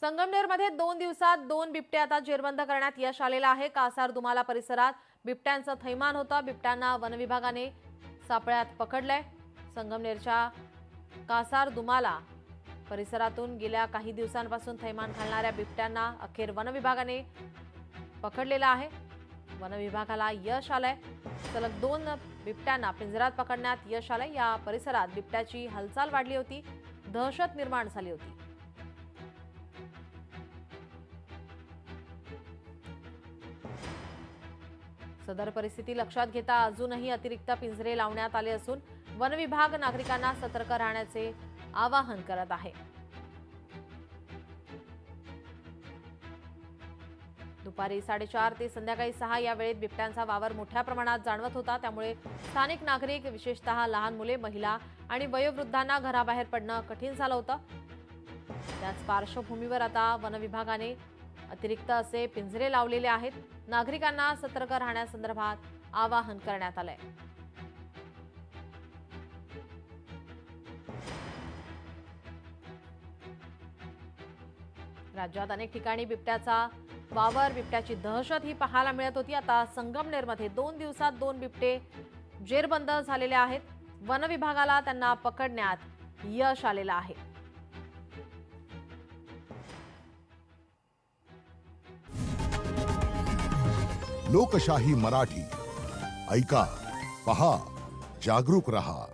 संगमनेरमध्ये 2 दिवसात 2 बिबटे आता जेरबंद करण्यात यश आलेलं आहे। कासार दुमाला परिसरात बिबट्यांचं थैमान होतं। बिबट्यांना वनविभागाने सापळ्यात पकडलंय। संगमनेरच्या कासार दुमाला परिसरातून गेल्या काही दिवसांपासून थैमान घालणाऱ्या बिबट्यांना अखेर वनविभागाने पकडलेलं आहे। वनविभागाला यश आलंय। सलग 2 बिबट्यांना पिंजऱ्यात पकडण्यात यश आलंय। या परिसरात बिबट्याची हालचाल वाढली होती, दहशत निर्माण झाली होती। सदर परिस्थिती लक्षात घेता अजूनही अतिरिक्त पिंजरे लावण्यात आले असून वन विभाग नागरिकांना सतर्क राहण्याचे आवाहन करत आहे। दुपारी 4:30 ते संध्याकाळी 6 या वेळेत बिबट्यांचा वावर मोठ्या प्रमाणात जाणवत होता। त्यामुळे स्थानिक नागरिक, विशेषतः लहान मुले, महिला आणि वयोवृद्धांना घराबाहेर पडणं कठीण झालं होतं। त्याच पार्श्वभूमीवर आता वन विभागाने अतिरिक्त असे पिंजरे लावलेले आहेत। नागरिकांना सतर्क राहण्यासंदर्भात आवाहन करण्यात आलंय। राज्यात अनेक ठिकाणी बिबट्याचा वावर, बिबट्याची दहशत ही पाहायला मिळत होती। आता संगमनेरमध्ये 2 दिवसात 2 बिबटे जेरबंद झालेले आहेत। वन विभागाला त्यांना पकडण्यात यश आलेलं आहे। लोकशाही मराठी ऐका, पहा, जागरूक रहा।